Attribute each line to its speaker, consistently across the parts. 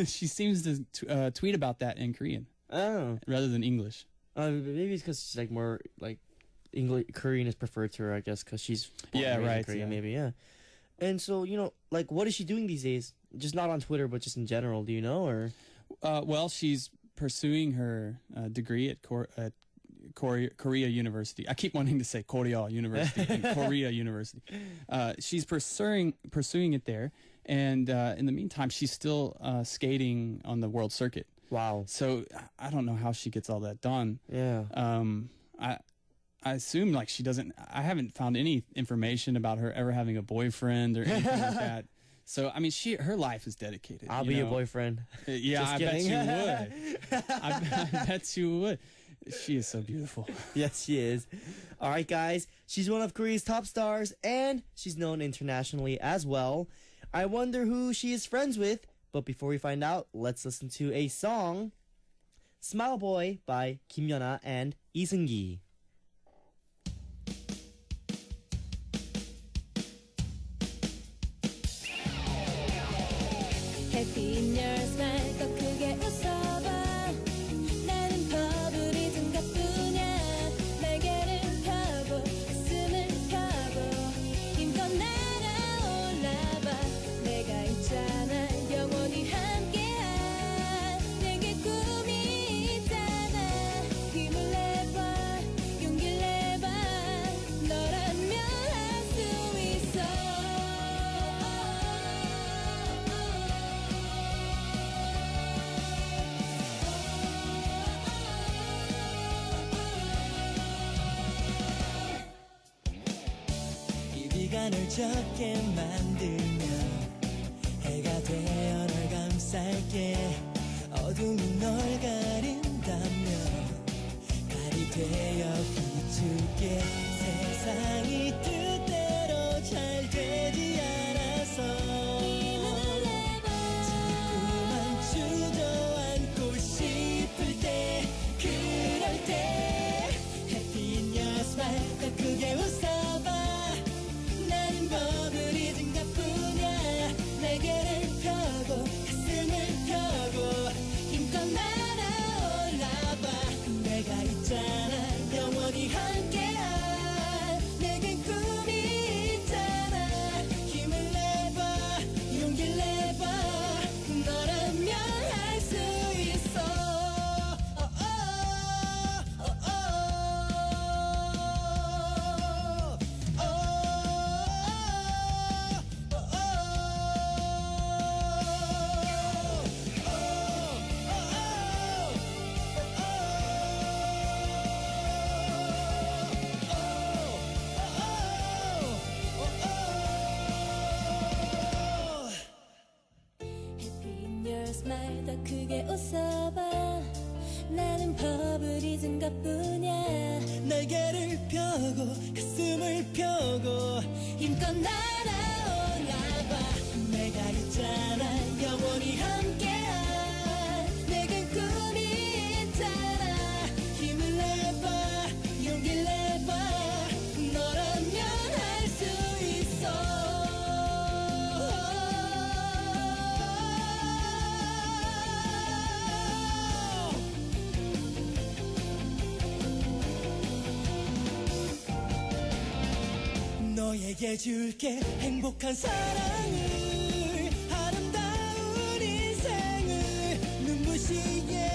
Speaker 1: She seems to tweet about that in Korean rather than English.
Speaker 2: Maybe it's because she's like more like English. Korean is preferred to her, I guess, because she's born and raised in Korea, maybe, yeah. And so, like, what is she doing these days? Just not on Twitter, but just in general. Do you know, or?
Speaker 1: Well, she's pursuing her degree at Korea University. I keep wanting to say Korea University and Korea University. She's pursuing it there, and in the meantime, she's still skating on the world circuit.
Speaker 2: Wow.
Speaker 1: So I don't know how she gets all that done.
Speaker 2: Yeah.
Speaker 1: I assume like she doesn't. I haven't found any information about her ever having a boyfriend or anything like that. So I mean, her life is dedicated.
Speaker 2: I'll be your boyfriend.
Speaker 1: Yeah, I bet you would. I bet you would. She is so beautiful.
Speaker 2: Yes, she is. All right, guys. She's one of Korea's top stars, and she's known internationally as well. I wonder who she is friends with. But before we find out, let's listen to a song, Smile Boy by Kim Yeona and Lee Seung-gi.
Speaker 3: Happy in your smile 더 크게 웃어봐 나는 버블이든 것뿐이야 날개를 펴고 가슴을 펴고 힘껏 날아올라봐 내가 있잖아 영원히 함께한 내게 꿈이 있잖아 힘을 내봐 용기를 내봐 너라면 할 수 있어
Speaker 4: 비가 널 젖게 만들며 해가 되어 널 감쌀게 어둠이 널 가린다면 달이 되어 비출게 세상이 뜻대로 잘 되지 않아서 자꾸만 주저앉고 싶을 때 그럴 때 Happy in your smile 더 크게 웃어봐 나는 버블이든 것뿐이야 날개를 펴고 가슴을 펴고 힘껏 날아올라봐 내가 있잖아 영원히 함께한 내겐 꿈이 있잖아 힘을 내봐 용기를 내봐 너라면 할 수 있어
Speaker 3: Happy in your smile 더 크게 웃어봐 나는 버블이든 것뿐이야
Speaker 4: 날개를 펴고 가슴을 펴고
Speaker 3: 힘껏 날아올라봐
Speaker 4: 내가 있잖아 영원히 함께한
Speaker 3: 내겐 꿈이 있잖아
Speaker 4: 힘을 내봐 용기를 내봐
Speaker 3: 너라면 할 수 있어
Speaker 4: 너에게 줄게 행복한 사랑을 아름다운 인생을 눈부시게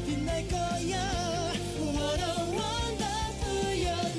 Speaker 4: 빛날 거야 What a wonderful your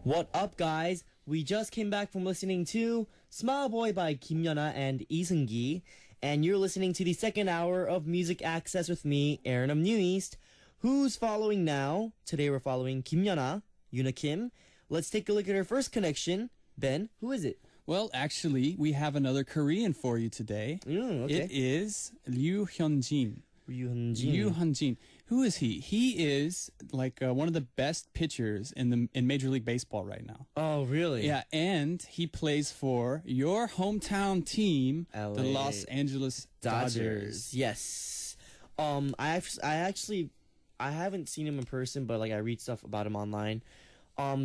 Speaker 2: What up, guys? We just came back from listening to Smile Boy by Kim Yeona and Lee Seung-gi, and you're listening to the second hour of Music Access with me, Aron of New East. Who's following now? Today we're following Kim Yeona, Yuna Kim. Let's take a look at her first connection. Ben, who is it?
Speaker 1: Well, actually, we have another Korean for you today.
Speaker 2: Okay.
Speaker 1: It is Ryu Hyun-jin. Ryu
Speaker 2: Ryuhyun.
Speaker 1: Hyun-jin. Who is he? He is like one of the best pitchers in Major League Baseball right now.
Speaker 2: Oh, really?
Speaker 1: Yeah, and he plays for your hometown team, the
Speaker 2: LA
Speaker 1: Los Angeles Dodgers.
Speaker 2: Yes. I actually haven't seen him in person, but like I read stuff about him online.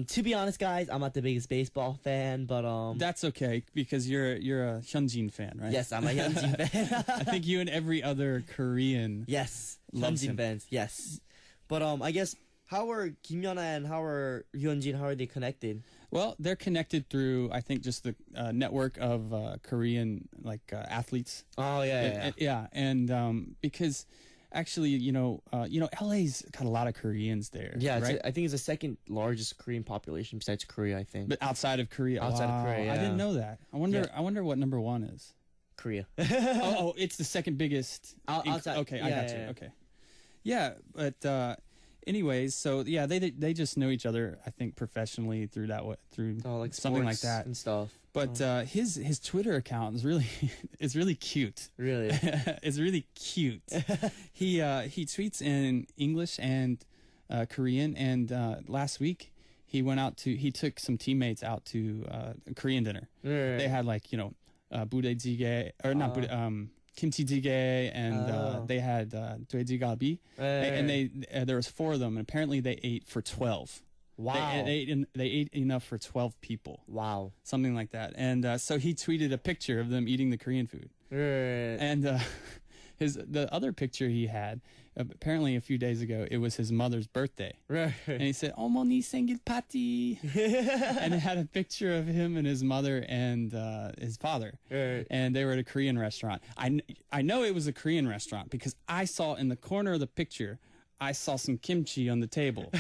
Speaker 2: To be honest, guys, I'm not the biggest baseball fan, but
Speaker 1: That's okay because you're a Hyunjin fan, right?
Speaker 2: yes, I'm a Hyunjin fan.
Speaker 1: I think you and every other Korean.
Speaker 2: Yes,
Speaker 1: Loves
Speaker 2: Hyunjin
Speaker 1: him.
Speaker 2: fans. Yes, but I guess how are Kim Yeona and how are Hyunjin? How are they connected?
Speaker 1: Well, they're connected through I think just the network of Korean athletes.
Speaker 2: Oh yeah.
Speaker 1: And because actually, LA's got a lot of Koreans there.
Speaker 2: Yeah,
Speaker 1: right.
Speaker 2: I think it's the second largest Korean population besides Korea. I think.
Speaker 1: But outside of Korea,
Speaker 2: Outside of Korea,
Speaker 1: I
Speaker 2: yeah.
Speaker 1: didn't know that. I wonder what number one is.
Speaker 2: Korea.
Speaker 1: oh, it's the second biggest.
Speaker 2: Outside.
Speaker 1: Okay, I
Speaker 2: Yeah,
Speaker 1: got you.
Speaker 2: yeah.
Speaker 1: Okay. Yeah, but anyways, so yeah, they just know each other. I think professionally through
Speaker 2: Oh, like
Speaker 1: something like
Speaker 2: sports
Speaker 1: that.
Speaker 2: and stuff.
Speaker 1: But his Twitter account is really cute.
Speaker 2: Really.
Speaker 1: It's really cute. He tweets in English and Korean, and last week he took some teammates out to a Korean dinner.
Speaker 2: Right.
Speaker 1: They had budae-jjigae, or not budae, kimchi jjigae, and they had doejigalbi, and there was 4 of them, and apparently they ate for 12.
Speaker 2: Wow.
Speaker 1: They ate enough for 12 people.
Speaker 2: Wow.
Speaker 1: Something like that. And so he tweeted a picture of them eating the Korean food.
Speaker 2: Right.
Speaker 1: And the other picture he had, apparently a few days ago, it was his mother's birthday.
Speaker 2: Right.
Speaker 1: And he said, "어머니 생일 파티." And it had a picture of him and his mother and his father.
Speaker 2: Right.
Speaker 1: And they were at a Korean restaurant. I know it was a Korean restaurant because I saw in the corner of the picture, I saw some kimchi on the table.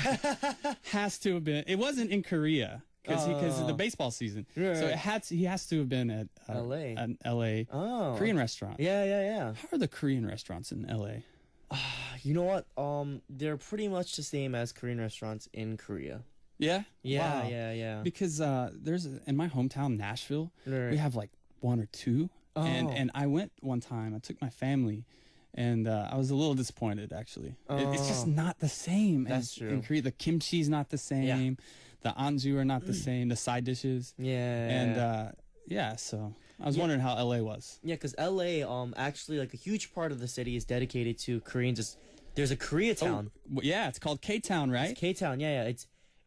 Speaker 1: Has to have been. It wasn't in Korea because of the baseball season.
Speaker 2: Right.
Speaker 1: So he has to have been at
Speaker 2: LA.
Speaker 1: an LA
Speaker 2: Oh.
Speaker 1: Korean restaurant.
Speaker 2: Yeah.
Speaker 1: How are the Korean restaurants in LA?
Speaker 2: You know what? They're pretty much the same as Korean restaurants in Korea.
Speaker 1: Yeah.
Speaker 2: Yeah,
Speaker 1: Wow.
Speaker 2: yeah.
Speaker 1: Because in my hometown Nashville,
Speaker 2: Right.
Speaker 1: we have like 1 or 2,
Speaker 2: Oh.
Speaker 1: and I went one time. I took my family. And I was a little disappointed, actually. It's just not the same.
Speaker 2: That's
Speaker 1: as
Speaker 2: true.
Speaker 1: In Korea, the kimchi's not the same. The anju are not the same. The side dishes.
Speaker 2: Yeah.
Speaker 1: And so I was wondering how LA was.
Speaker 2: Yeah, because LA, actually, like a huge part of the city is dedicated to Koreans. There's a Koreatown.
Speaker 1: Yeah, it's called K-Town, right?
Speaker 2: It's K-Town. Yeah.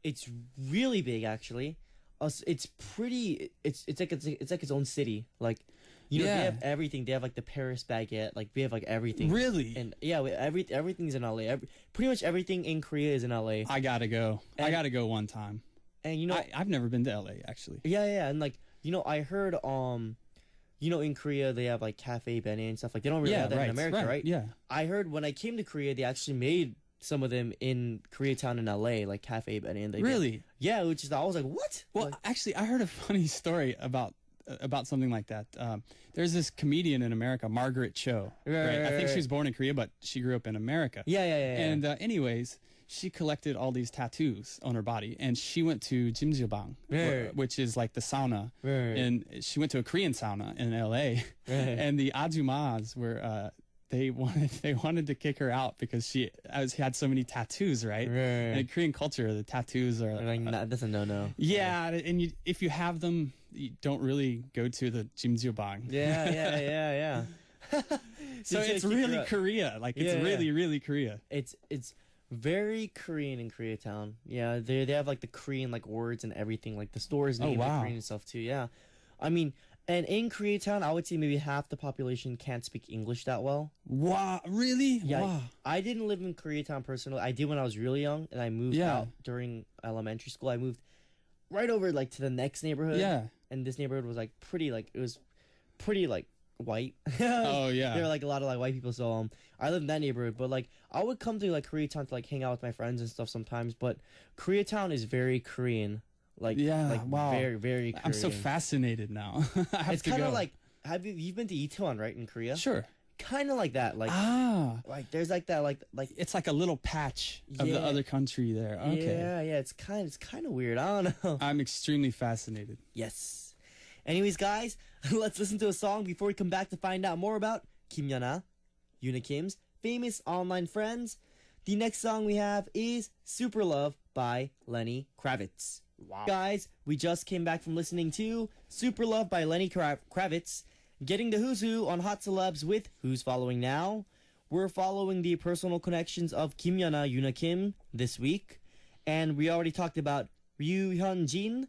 Speaker 2: It's really big, actually. It's pretty. It's like its own city. Like, they
Speaker 1: Yeah.
Speaker 2: have everything. They have like the Paris baguette. Like we have like everything.
Speaker 1: Really?
Speaker 2: And yeah, everything's in LA. Pretty much everything in Korea is in LA.
Speaker 1: I gotta go. I
Speaker 2: And-
Speaker 1: gotta go one time.
Speaker 2: And
Speaker 1: I've never been to LA, actually.
Speaker 2: yeah, and like I heard in Korea they have like cafe bene and stuff. Like they don't really have that in America, right?
Speaker 1: Yeah.
Speaker 2: I heard when I came to Korea they actually made some of them in Koreatown in LA, like cafe bene. And they
Speaker 1: Really?
Speaker 2: Yeah, which is I was like, what?
Speaker 1: Well,
Speaker 2: Like,
Speaker 1: actually, I heard a funny story about something like that. There's this comedian in America, Margaret Cho.
Speaker 2: Right,
Speaker 1: I think
Speaker 2: right.
Speaker 1: she was born in Korea, but she grew up in America.
Speaker 2: yeah.
Speaker 1: And anyways, she collected all these tattoos on her body, and she went to Jimjilbang,
Speaker 2: Right.
Speaker 1: which is like the sauna.
Speaker 2: Right.
Speaker 1: And she went to a Korean sauna in LA,
Speaker 2: Right.
Speaker 1: and the ajumas were. They wanted to kick her out because she had so many tattoos, right?
Speaker 2: Right.
Speaker 1: And in Korean culture, the tattoos are
Speaker 2: like that's a no.
Speaker 1: yeah, and if you have them, you don't really go to the jimjilbang.
Speaker 2: Yeah.
Speaker 1: So
Speaker 2: Just
Speaker 1: it's
Speaker 2: gotta keep
Speaker 1: really
Speaker 2: your-
Speaker 1: Korea. Like
Speaker 2: Yeah,
Speaker 1: it's
Speaker 2: yeah.
Speaker 1: really, really Korea.
Speaker 2: It's very Korean in Koreatown. Yeah, they have like the Korean like words and everything. Like the stores named
Speaker 1: wow.
Speaker 2: like Korean and stuff too. Yeah, I mean, and in Koreatown, I would say maybe half the population can't speak English that well.
Speaker 1: Wow, really?
Speaker 2: Yeah,
Speaker 1: Wow.
Speaker 2: I didn't live in Koreatown personally. I did when I was really young, and I moved
Speaker 1: Yeah.
Speaker 2: out during elementary school. I moved right over like to the next neighborhood.
Speaker 1: Yeah.
Speaker 2: and this neighborhood was like pretty like white.
Speaker 1: Oh yeah.
Speaker 2: There were like a lot of like white people, so I lived in that neighborhood. But like I would come to like Koreatown to like hang out with my friends and stuff sometimes. But Koreatown is very Korean, like
Speaker 1: Yeah,
Speaker 2: like
Speaker 1: wow.
Speaker 2: very very Korean.
Speaker 1: I'm so fascinated now. I have
Speaker 2: It's
Speaker 1: to
Speaker 2: kind
Speaker 1: go.
Speaker 2: of like you've been to Itaewon, right, in Korea?
Speaker 1: Sure.
Speaker 2: Kind of like that, like there's like that like
Speaker 1: It's like a little patch of the
Speaker 2: Yeah.
Speaker 1: other country there. Okay.
Speaker 2: yeah. It's kind of weird. I don't know.
Speaker 1: I'm extremely fascinated.
Speaker 2: Yes. Anyways, guys, let's listen to a song before we come back to find out more about Kim Yeona, Yoona Kim's famous online friends. The next song we have is Super Love by Lenny Kravitz.
Speaker 1: Wow.
Speaker 2: Guys, we just came back from listening to Super Love by Lenny Kravitz, getting the who's who on Hot Celebs with Who's Following Now. We're following the personal connections of Kim Yeona, Yoona Kim this week. And we already talked about Ryu Hyun-jin.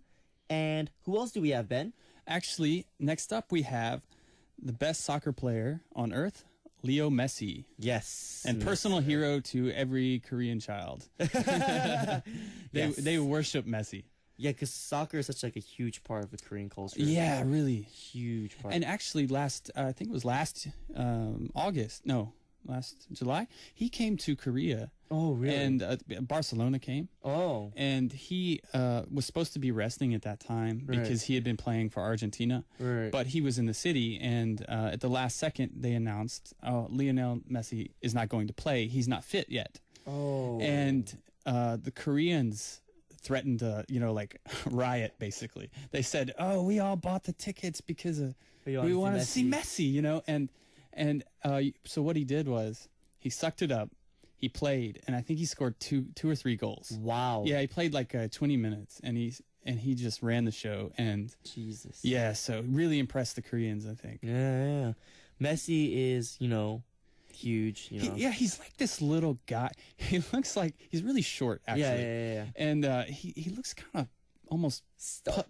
Speaker 2: And who else do we have, Ben?
Speaker 1: Actually, next up we have the best soccer player on earth, Leo Messi.
Speaker 2: Yes.
Speaker 1: And personal hero to every Korean child. They worship Messi.
Speaker 2: Yeah, because soccer is such like a huge part of the Korean culture.
Speaker 1: Yeah, really.
Speaker 2: Huge part.
Speaker 1: And actually, I think it was last July, he came to Korea.
Speaker 2: Oh, really?
Speaker 1: And Barcelona came.
Speaker 2: Oh.
Speaker 1: And he was supposed to be resting at that time because he had been playing for Argentina.
Speaker 2: Right.
Speaker 1: But he was in the city, and at the last second, they announced, Lionel Messi is not going to play. He's not fit yet.
Speaker 2: Oh.
Speaker 1: And the Koreans threatened to, riot, basically. They said, we all bought the tickets because we want to see Messi, And so what he did was he sucked it up. He played, and I think he scored two or three goals.
Speaker 2: Wow.
Speaker 1: Yeah, he played like 20 minutes, and he just ran the show. And
Speaker 2: Jesus.
Speaker 1: yeah, so really impressed the Koreans, I think.
Speaker 2: Yeah. Messi is, huge.
Speaker 1: He's like this little guy. He looks like he's really short, actually.
Speaker 2: Yeah.
Speaker 1: And he looks kind of almost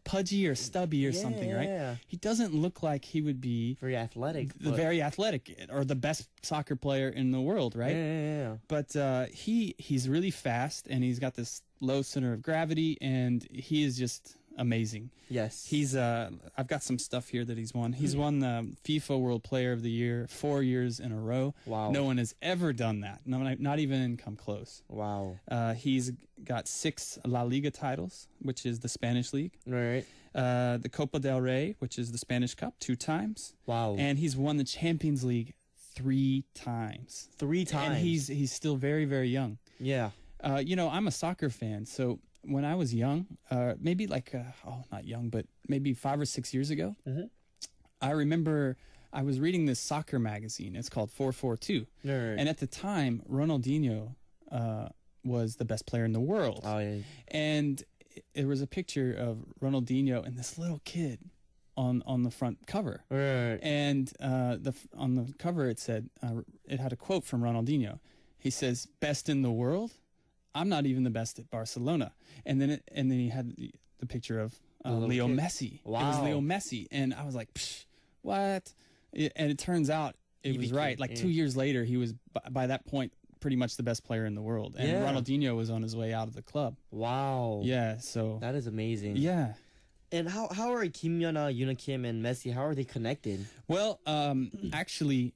Speaker 1: pudgy or stubby or something, right?
Speaker 2: Yeah.
Speaker 1: He doesn't look like he would be
Speaker 2: Very athletic.
Speaker 1: very athletic or the best soccer player in the world, right?
Speaker 2: Yeah.
Speaker 1: But he's really fast, and he's got this low center of gravity, and he is just amazing.
Speaker 2: Yes.
Speaker 1: He's I've got some stuff here that he's won. He's won the FIFA World Player of the Year 4 years in a row.
Speaker 2: Wow.
Speaker 1: No one has ever done that. Not even come close.
Speaker 2: Wow.
Speaker 1: He's got 6 La Liga titles, which is the Spanish league.
Speaker 2: Right.
Speaker 1: The Copa del Rey, which is the Spanish Cup, 2 times.
Speaker 2: Wow.
Speaker 1: And he's won the Champions League 3 times.
Speaker 2: 3 times.
Speaker 1: And he's still very, very young.
Speaker 2: Yeah.
Speaker 1: I'm a soccer fan, so when I was young, maybe not young, but maybe 5 or 6 years ago, I remember I was reading this soccer magazine. It's called 442.
Speaker 2: Right.
Speaker 1: And at the time, Ronaldinho was the best player in the world.
Speaker 2: Oh, yeah.
Speaker 1: And there was a picture of Ronaldinho and this little kid on the front cover.
Speaker 2: Right.
Speaker 1: And on the cover, it said, it had a quote from Ronaldinho. He says, "Best in the world? I'm not even the best at Barcelona." And then he had the picture of Leo
Speaker 2: kid.
Speaker 1: Messi.
Speaker 2: Wow.
Speaker 1: It was Leo Messi, and I was like, Psh, "What?" And it turns out it was right. Like 2 years later, he was by that point pretty much the best player in the world, and Ronaldinho was on his way out of the club.
Speaker 2: Wow.
Speaker 1: Yeah, so
Speaker 2: That is amazing.
Speaker 1: yeah.
Speaker 2: And how are Kim Yeona, Yoona Kim, and Messi? How are they connected?
Speaker 1: Well, actually,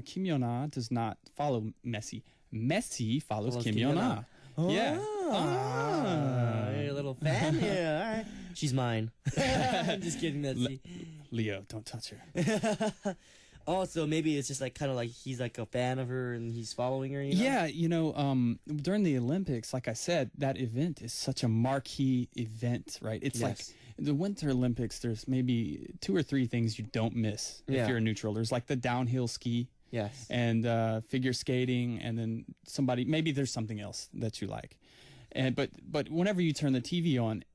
Speaker 1: Kim Yeona does not follow Messi. Messi follows Kim Yeona. Yeah.
Speaker 2: You're a little fan here. All right. She's mine. I'm just kidding, Messi.
Speaker 1: Leo, don't touch her.
Speaker 2: Oh, so maybe it's just like kind of like he's like a fan of her and he's following her.
Speaker 1: Yeah, during the Olympics, like I said, that event is such a marquee event, right? It's like the Winter Olympics. There's maybe 2 or 3 things you don't miss if you're a neutral. There's like the downhill ski.
Speaker 2: Yes.
Speaker 1: And figure skating, and then maybe there's something else that you like. But whenever you turn the TV on,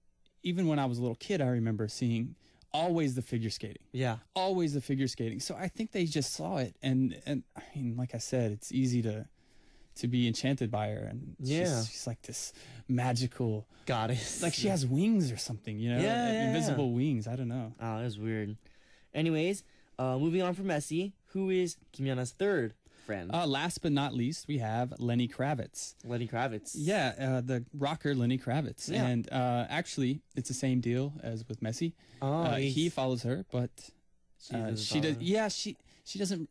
Speaker 1: even when I was a little kid, I remember seeing always the figure skating.
Speaker 2: Yeah.
Speaker 1: Always the figure skating. So I think they just saw it, and I mean, like I said, it's easy to be enchanted by her, and she's like this magical
Speaker 2: goddess.
Speaker 1: Like she has wings or something, invisible wings. I don't know.
Speaker 2: Oh, that was weird. Anyways, moving on from Messi, who is Kim Yeona's third friend?
Speaker 1: Last but not least, we have Lenny Kravitz.
Speaker 2: Lenny Kravitz.
Speaker 1: Yeah, the rocker Lenny Kravitz.
Speaker 2: Yeah.
Speaker 1: And actually, it's the same deal as with Messi.
Speaker 2: Oh,
Speaker 1: he follows her, but she does. Yeah, she doesn't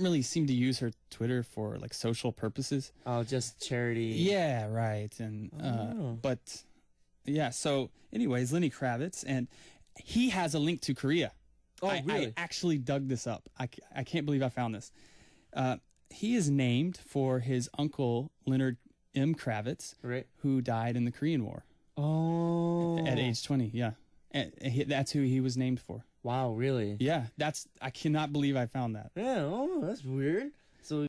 Speaker 1: really seem to use her Twitter for like social purposes.
Speaker 2: Oh, just charity.
Speaker 1: Yeah, right. And but yeah. So, anyways, Lenny Kravitz, and he has a link to Korea.
Speaker 2: Oh, really?
Speaker 1: I actually dug this up. I can't believe I found this. He is named for his uncle, Leonard M. Kravitz,
Speaker 2: Right.
Speaker 1: who died in the Korean War
Speaker 2: Oh.
Speaker 1: at age 20. Yeah. And that's who he was named for.
Speaker 2: Wow, really?
Speaker 1: Yeah, I cannot believe I found that.
Speaker 2: Yeah, oh, that's weird. So